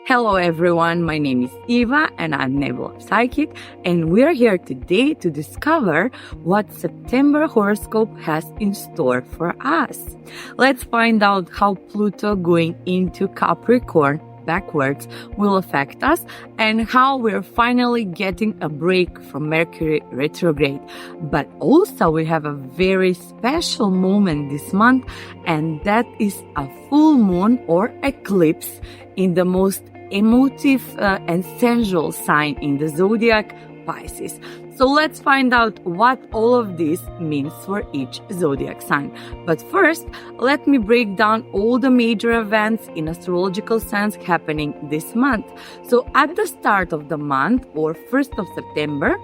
Hello everyone, my name is Eva and I'm Nebula Psychic, and we're here today to discover what September horoscope has in store for us. Let's find out how Pluto going into Capricorn backwards will affect us and how we're finally getting a break from Mercury retrograde. But also we have a very special moment this month, and that is a full moon or eclipse in the most emotive and sensual sign in the Zodiac, Pisces. So let's find out what all of this means for each Zodiac sign. But first, let me break down all the major events in astrological sense happening this month. So at the start of the month, or 1st of September,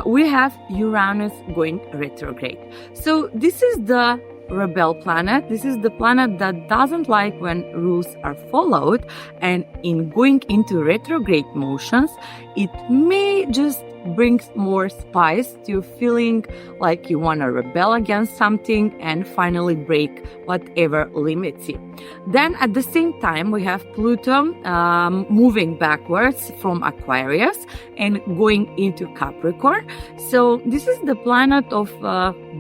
we have Uranus going retrograde. So this is the rebel planet. This is the planet that doesn't like when rules are followed, and in going into retrograde motions, it may just bring more spice to feeling like you want to rebel against something and finally break whatever limits you. Then at the same time, we have Pluto moving backwards from Aquarius and going into Capricorn. So this is the planet of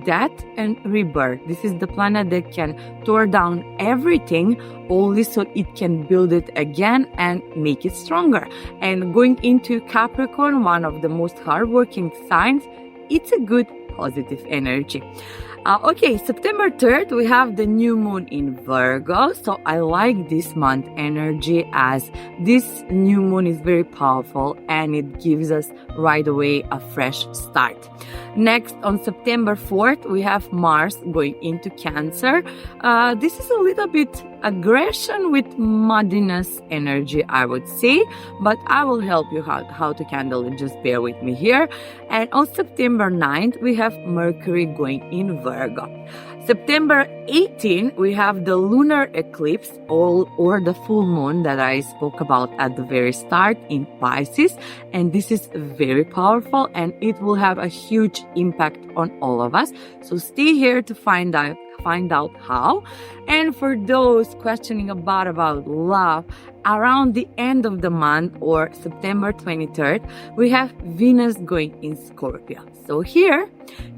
death and rebirth. This is the planet that can tear down everything only so it can build it again and make it stronger. And going into Capricorn, one of the most hardworking signs, it's a good positive energy. Okay, September 3rd, we have the new moon in Virgo. So I like this month energy, as this new moon is very powerful and it gives us right away a fresh start. Next, on September 4th, we have Mars going into Cancer. This is a little bit aggression with muddiness energy, I would say, but I will help you how to handle it. Just bear with me here. And on September 9th, we have Mercury going in Virgo. September 18, we have the lunar eclipse or the full moon that I spoke about at the very start in Pisces. And this is very powerful and it will have a huge impact on all of us. So stay here to find out how. And for those questioning about love, around the end of the month or September 23rd, we have Venus going in Scorpio. So here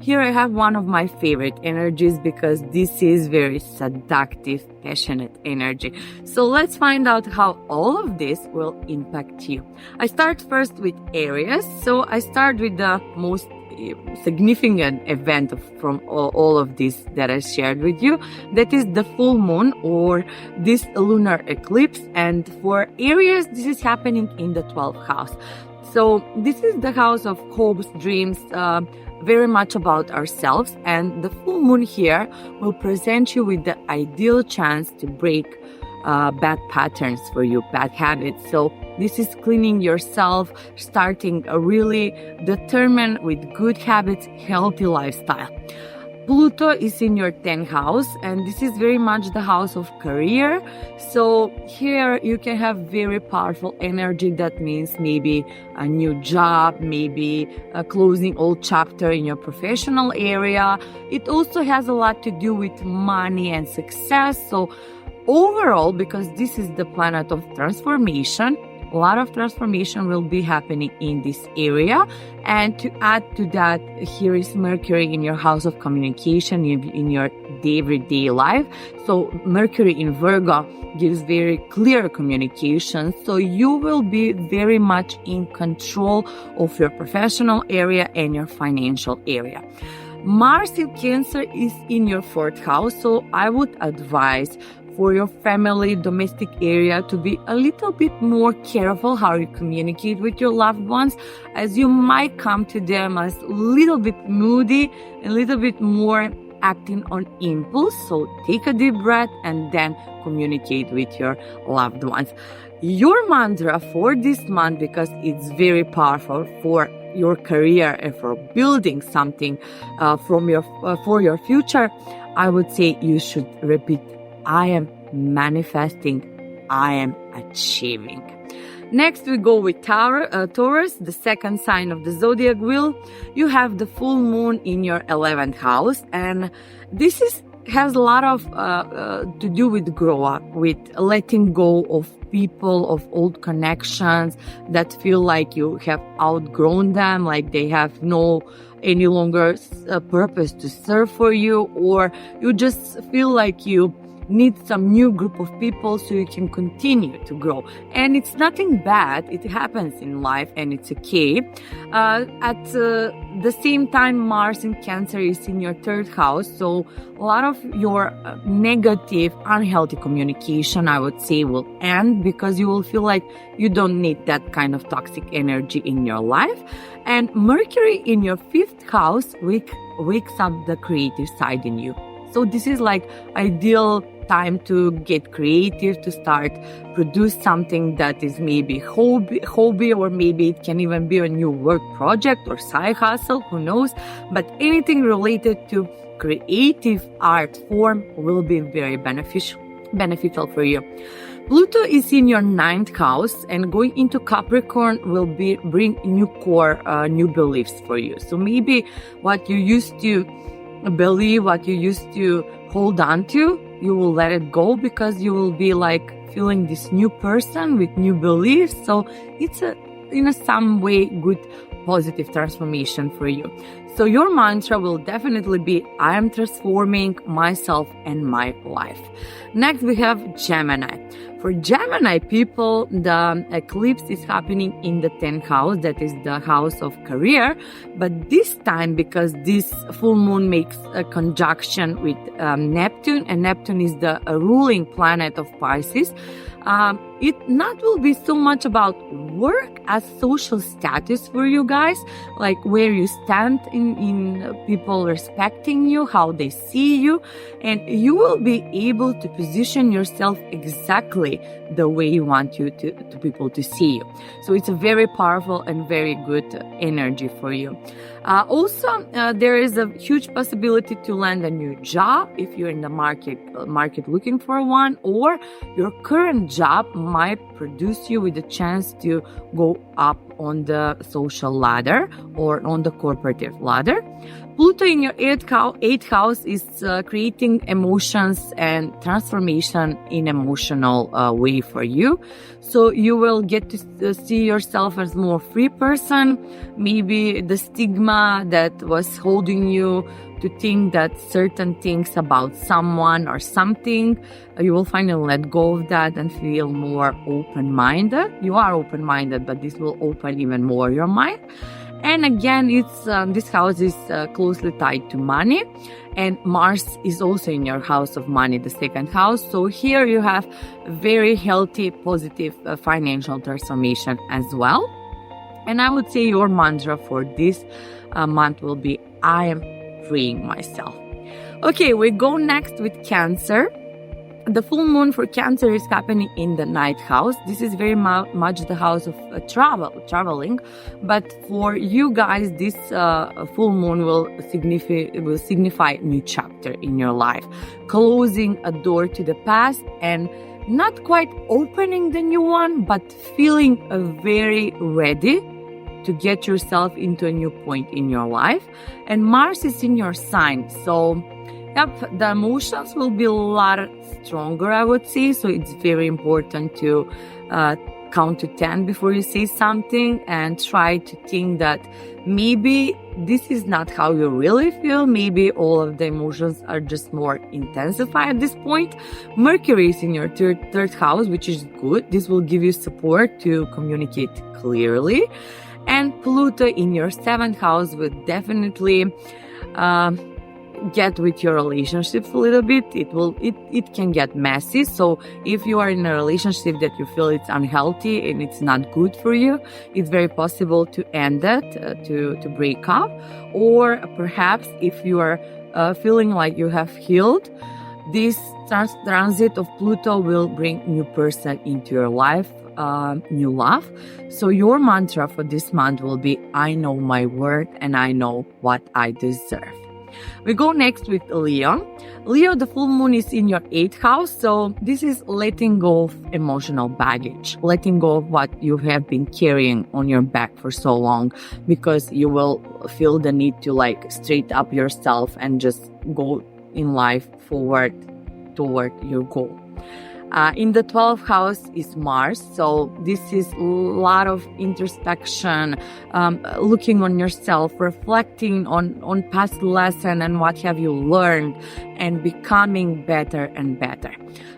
I have one of my favorite energies because this is very seductive, passionate energy. So let's find out how all of this will impact you. I start first with Aries. So I start with the most significant event from all of this that I shared with you. That is the full moon or this lunar eclipse. And for Aries, this is happening in the 12th house. So this is the house of hopes, dreams, very much about ourselves. And the full moon here will present you with the ideal chance to break bad patterns for you, bad habits. So this is cleaning yourself, starting a really determined with good habits, healthy lifestyle. Pluto is in your 10th house, and this is very much the house of career. So here you can have very powerful energy. That means maybe a new job, maybe a closing old chapter in your professional area. It also has a lot to do with money and success. So overall, because this is the planet of transformation, a lot of transformation will be happening in this area. And to add to that, here is Mercury in your house of communication, in your everyday life. So Mercury in Virgo gives very clear communication. So you will be very much in control of your professional area and your financial area. Mars in Cancer is in your 4th house. So I would advise for your family, domestic area to be a little bit more careful how you communicate with your loved ones, as you might come to them as a little bit moody, a little bit more acting on impulse. So take a deep breath and then communicate with your loved ones. Your mantra for this month, because it's very powerful for your career and for building something for your future, I would say you should repeat, I am manifesting, I am achieving. Next, we go with Taurus, the second sign of the zodiac wheel. You have the full moon in your 11th house, and this has a lot of to do with grow up, with letting go of people, of old connections that feel like you have outgrown them, like they have no any longer purpose to serve for you, or you just feel like you need some new group of people so you can continue to grow. And it's nothing bad. It happens in life and it's okay. At the same time, Mars in Cancer is in your 3rd house. So a lot of your negative, unhealthy communication, I would say, will end because you will feel like you don't need that kind of toxic energy in your life. And Mercury in your 5th house wakes up the creative side in you. So this is like ideal time to get creative, to start produce something that is maybe hobby, or maybe it can even be a new work project or side hustle, who knows. But anything related to creative art form will be very beneficial for you. Pluto is in your 9th house, and going into Capricorn will bring new core, new beliefs for you. So maybe what you used to believe, what you used to hold on to, you will let it go because you will be like feeling this new person with new beliefs. So it's in some way good positive transformation for you. So your mantra will definitely be, I am transforming myself and my life. Next, we have Gemini. For Gemini people, the eclipse is happening in the 10th house, that is the house of career. But this time, because this full moon makes a conjunction with Neptune, and Neptune is the ruling planet of Pisces, it not will be so much about work as social status for you guys, like where you stand in people respecting you, how they see you, and you will be able to position yourself exactly the way you want you to people to see you. So it's a very powerful and very good energy for you. Also, there is a huge possibility to land a new job if you're in the market looking for one, or your current job might produce you with a chance to go up on the social ladder or on the corporative ladder. Pluto in your 8th house is creating emotions and transformation in emotional way for you. So you will get to see yourself as more free person. Maybe the stigma that was holding you to think that certain things about someone or something, you will finally let go of that and feel more open-minded. You are open-minded, but this will open even more your mind. And again, this house is closely tied to money, and Mars is also in your house of money, the 2nd house. So here you have very healthy, positive financial transformation as well. And I would say your mantra for this month will be, I am freeing myself. Okay, we go next with Cancer. The full moon for Cancer is happening in the 9th house. This is very much the house of traveling. But for you guys, this full moon will signify a new chapter in your life, closing a door to the past and not quite opening the new one, but feeling very ready to get yourself into a new point in your life. And Mars is in your sign. So yep, the emotions will be a lot stronger, I would say. So it's very important to count to 10 before you say something, and try to think that maybe this is not how you really feel. Maybe all of the emotions are just more intensified at this point. Mercury is in your third house, which is good. This will give you support to communicate clearly. And Pluto in your 7th house will definitely get with your relationships a little bit. It can get messy. So if you are in a relationship that you feel it's unhealthy and it's not good for you, it's very possible to end it, to break up. Or perhaps if you are feeling like you have healed, this transit of Pluto will bring new person into your life, new love. So your mantra for this month will be, I know my worth and I know what I deserve. We go next with Leo. Leo, the full moon is in your 8th house. So this is letting go of emotional baggage, letting go of what you have been carrying on your back for so long, because you will feel the need to straight up yourself and just go in life forward toward your goal. In the 12th house is Mars, so this is a lot of introspection, looking on yourself, reflecting on past lesson and what have you learned, and becoming better and better.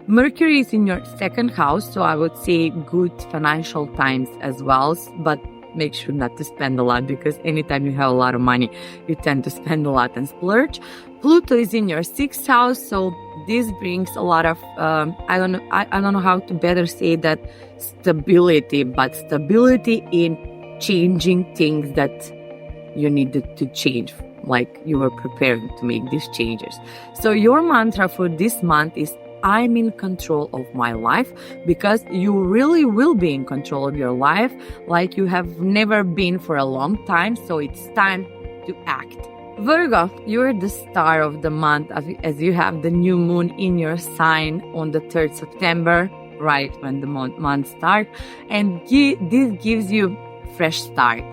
Mercury is in your 2nd house, so I would say good financial times as well, but make sure not to spend a lot, because anytime you have a lot of money, you tend to spend a lot and splurge. Pluto is in your 6th house, so this brings a lot of, I don't know how to better say that, stability, but stability in changing things that you needed to change, like you were preparing to make these changes. So your mantra for this month is, I'm in control of my life, because you really will be in control of your life like you have never been for a long time. So it's time to act. Virgo, you're the star of the month, as you have the new moon in your sign on the 3rd September, right when the month starts. And this gives you fresh start,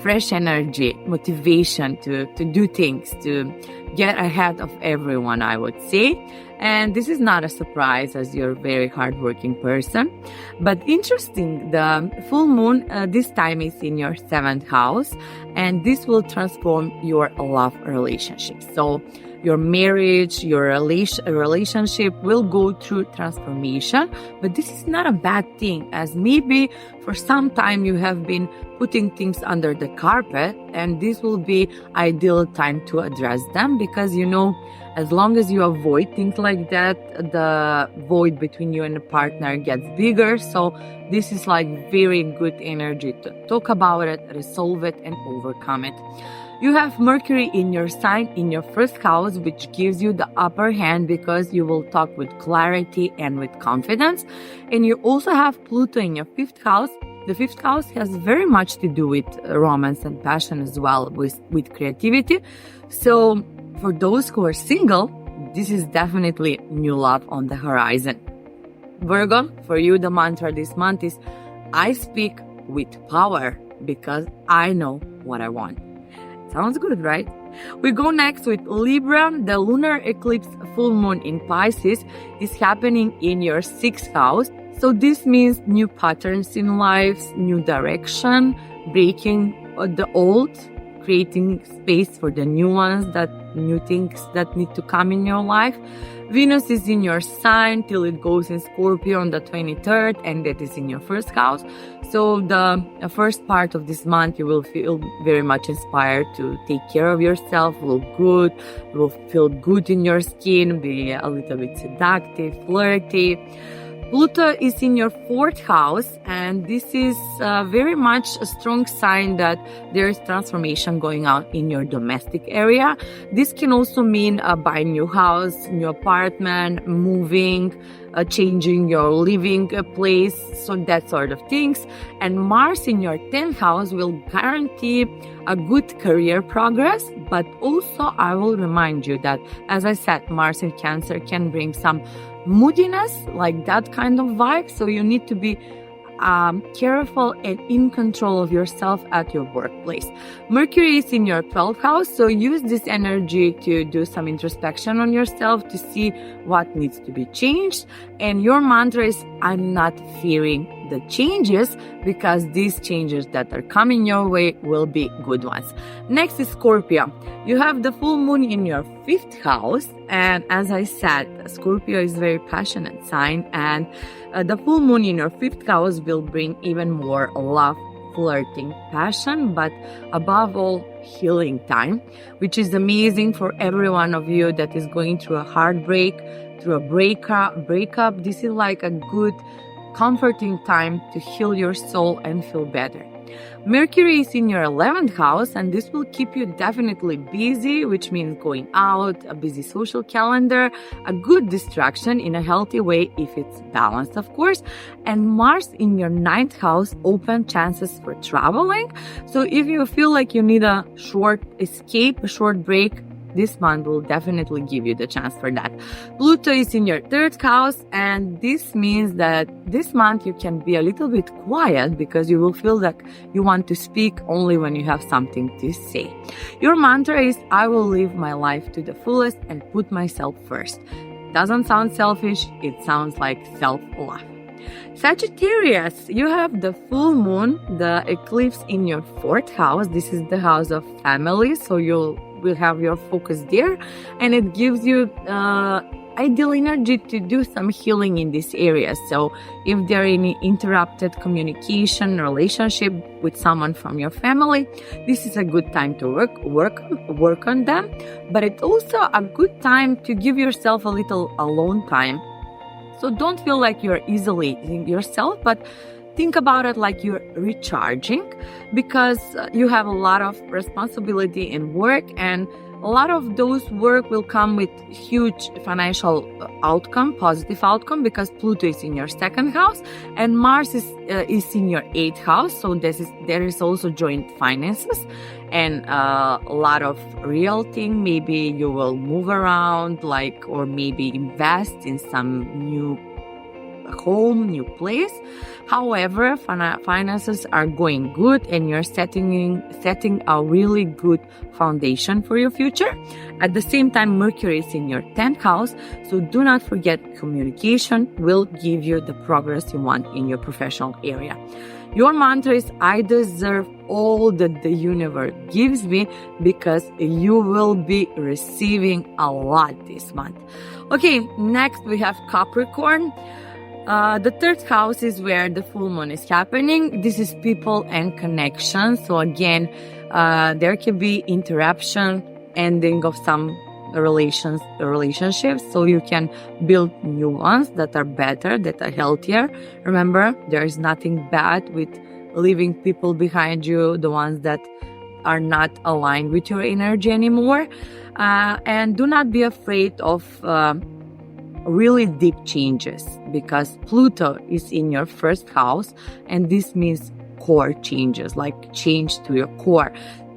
fresh energy, motivation to do things, to get ahead of everyone, I would say. And this is not a surprise, as you're a very hardworking person. But interesting, the full moon this time is in your 7th house, and this will transform your love relationship. So your marriage, your relationship will go through transformation. But this is not a bad thing, as maybe for some time you have been putting things under the carpet, and this will be ideal time to address them, because as long as you avoid things like that, the void between you and the partner gets bigger. So this is like very good energy to talk about it, resolve it, and overcome it. You have Mercury in your sign in your 1st house, which gives you the upper hand because you will talk with clarity and with confidence. And you also have Pluto in your 5th house. The 5th house has very much to do with romance and passion as well, with creativity. So for those who are single, this is definitely new love on the horizon. Virgo, for you, the mantra this month is, I speak with power because I know what I want. Sounds good, right? We go next with Libra. The lunar eclipse full moon in Pisces is happening in your 6th house. So this means new patterns in life, new direction, breaking the old, creating space for the new ones, new things that need to come in your life. Venus is in your sign till it goes in Scorpio on the 23rd, and that is in your 1st house. So the first part of this month, you will feel very much inspired to take care of yourself, look good, you will feel good in your skin, be a little bit seductive, flirty. Pluto is in your 4th house, and this is very much a strong sign that there is transformation going on in your domestic area. This can also mean buying new house, new apartment, moving, changing your living place, so that sort of things. And Mars in your 10th house will guarantee a good career progress, but also I will remind you that, as I said, Mars in Cancer can bring some moodiness, like that kind of vibe. So you need to be careful and in control of yourself at your workplace. Mercury is in your 12th house, so use this energy to do some introspection on yourself to see what needs to be changed. And your mantra is, I'm not fearing the changes, because these changes that are coming your way will be good ones. Next is Scorpio. You have the full moon in your 5th house, and as I said, Scorpio is a very passionate sign, and the full moon in your 5th house will bring even more love, flirting, passion, but above all, healing time, which is amazing for every one of you that is going through a heartbreak, through a breakup. This is like a good, comforting time to heal your soul and feel better. Mercury is in your 11th house, and this will keep you definitely busy, which means going out, a busy social calendar, a good distraction in a healthy way if it's balanced, of course. And Mars in your 9th house open chances for traveling. So if you feel like you need a short escape, a short break, this month will definitely give you the chance for that. Pluto is in your 3rd house, and this means that this month you can be a little bit quiet because you will feel like you want to speak only when you have something to say. Your mantra is, I will live my life to the fullest and put myself first. doesn't sound selfish, it sounds like self-love. Sagittarius, you have the full moon, the eclipse in your 4th house. This is the house of family, so you will have your focus there, and it gives you ideal energy to do some healing in this area. So if there are any interrupted communication, relationship with someone from your family, this is a good time to work on them. But it's also a good time to give yourself a little alone time. So don't feel like you're isolating yourself, but think about it like you're recharging, because you have a lot of responsibility in work, and a lot of those work will come with huge financial outcome, positive outcome, because Pluto is in your 2nd house and Mars is in your 8th house. So there is also joint finances and a lot of real thing. Maybe you will move around, or maybe invest in some new home, new place. However, finances are going good, and you're setting a really good foundation for your future. At the same time, Mercury is in your 10th house, so do not forget communication will give you the progress you want in your professional area. Your mantra is, I deserve all that the universe gives me, because you will be receiving a lot this month. Okay, next we have Capricorn. The 3rd house is where the full moon is happening. This is people and connections. So again, there can be interruption, ending of some relationships, so you can build new ones that are better, that are healthier. Remember, there is nothing bad with leaving people behind you, the ones that are not aligned with your energy anymore. And do not be afraid of really deep changes, because Pluto is in your 1st house, and this means core changes, like change to your core.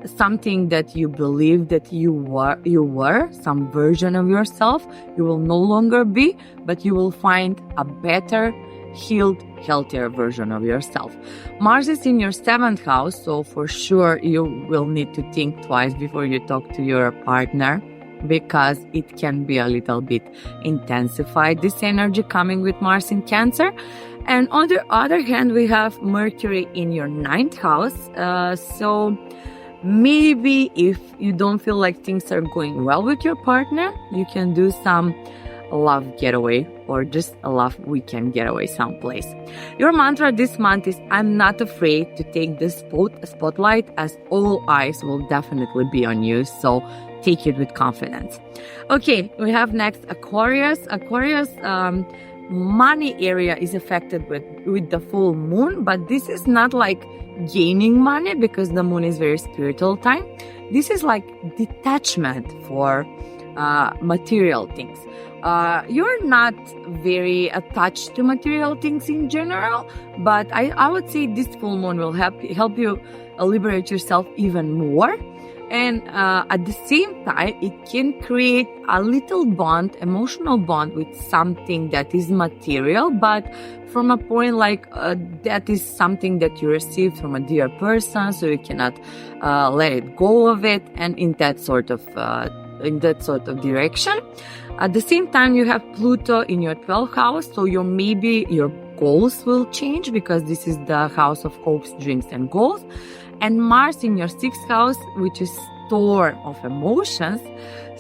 Something that you believe that you were, some version of yourself, you will no longer be, but you will find a better, healed, healthier version of yourself. Mars is in your 7th house, so for sure you will need to think twice before you talk to your partner, because it can be a little bit intensified, this energy coming with Mars in Cancer. And on the other hand, we have Mercury in your 9th house. So maybe if you don't feel like things are going well with your partner, you can do some love getaway, or just a love weekend getaway someplace. Your mantra this month is, I'm not afraid to take the spotlight, as all eyes will definitely be on you. So take it with confidence. Okay, we have next Aquarius. Aquarius, money area is affected with the full moon, but this is not like gaining money, because the moon is very spiritual time. This is like detachment for material things. You're not very attached to material things in general, but I would say this full moon will help you liberate yourself even more. And at the same time, it can create a little bond, emotional bond with something that is material, but from a point that is something that you received from a dear person, so you cannot let it go of it, and in that sort of direction. At the same time, you have Pluto in your 12th house, so your goals will change, because this is the house of hopes, dreams, and goals. And Mars in your 6th house, which is store of emotions.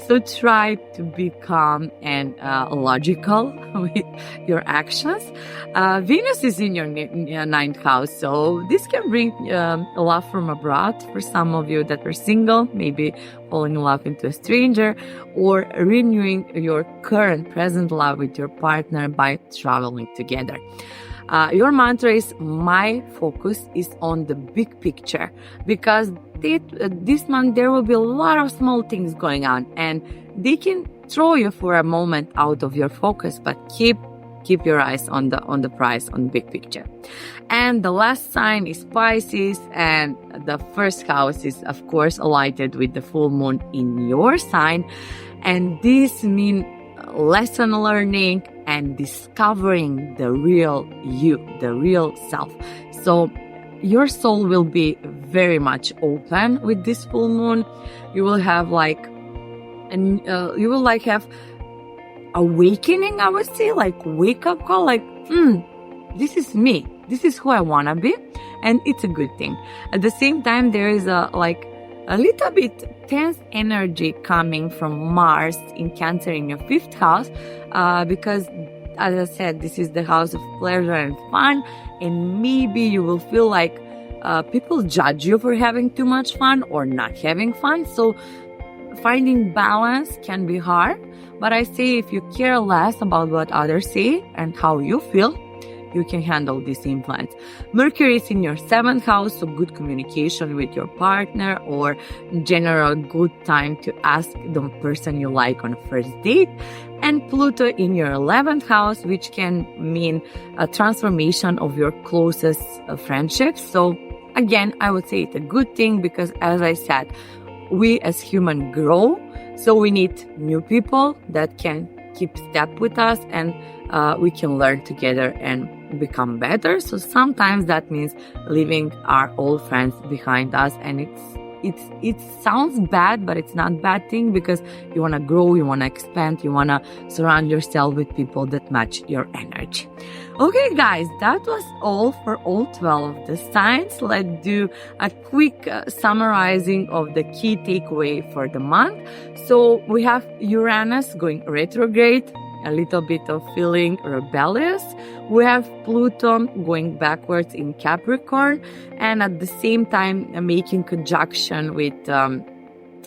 So try to be calm and logical with your actions. Venus is in your 9th house, so this can bring love from abroad for some of you that are single, maybe falling in love into a stranger, or renewing your current present love with your partner by traveling together. Your mantra is, my focus is on the big picture, because this month there will be a lot of small things going on, and they can throw you for a moment out of your focus, but keep your eyes on the prize, on the big picture. And the last sign is Pisces, and the 1st house is of course aligned with the full moon in your sign, and this means lesson learning and discovering the real you, the real self. So your soul will be very much open with this full moon. You will have have awakening, I would say, like wake up call, like, this is me. This is who I want to be. And it's a good thing. At the same time, there is a little bit tense energy coming from Mars in Cancer in your 5th house, because as I said, this is the house of pleasure and fun. And maybe you will feel like people judge you for having too much fun or not having fun. So finding balance can be hard. But I say if you care less about what others say and how you feel, you can handle this influence. Mercury is in your 7th house, so good communication with your partner, or in general, good time to ask the person you like on a first date. And Pluto in your 11th house, which can mean a transformation of your closest friendships. So again, I would say it's a good thing because, as I said, we as humans grow, so we need new people that can keep step with us, and we can learn together and become better. So sometimes that means leaving our old friends behind us, and it sounds bad, but it's not a bad thing because you want to grow, you want to expand, you want to surround yourself with people that match your energy. Okay, guys, that was all for all 12 of the signs. Let's do a quick summarizing of the key takeaway for the month. So we have Uranus going retrograde, a little bit of feeling rebellious. We have Pluto going backwards in Capricorn, and at the same time making conjunction with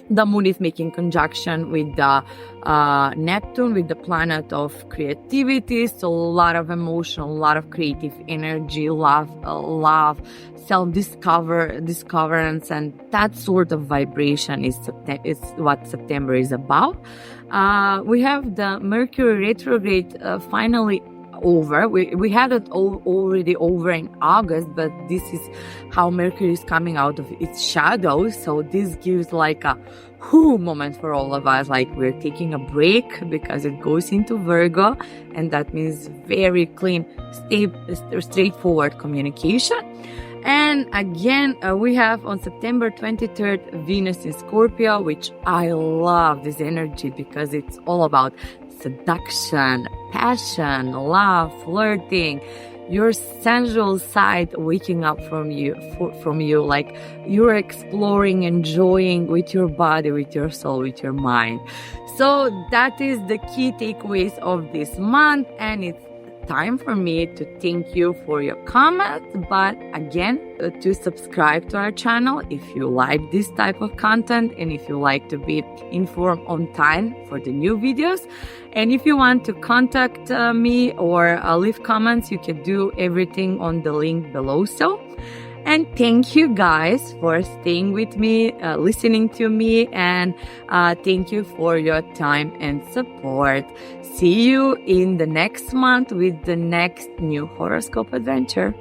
the moon is making conjunction with the Neptune, with the planet of creativity. So a lot of emotion, a lot of creative energy, love, self-discoverance, and that sort of vibration is what September is about. We have the Mercury retrograde finally over. We had it already over in August, but this is how Mercury is coming out of its shadow. So this gives like a moment for all of us, like we're taking a break because it goes into Virgo, and that means very clean, straightforward communication. And again, we have on September 23rd, Venus in Scorpio, which I love this energy because it's all about seduction, passion, love, flirting, your sensual side waking up from you, like you're exploring, enjoying with your body, with your soul, with your mind. So that is the key takeaways of this month, and it's time for me to thank you for your comments, but again, to subscribe to our channel if you like this type of content and if you like to be informed on time for the new videos. And if you want to contact me or leave comments, you can do everything on the link below. And thank you guys for staying with me, listening to me, and thank you for your time and support. See you in the next month with the next new horoscope adventure.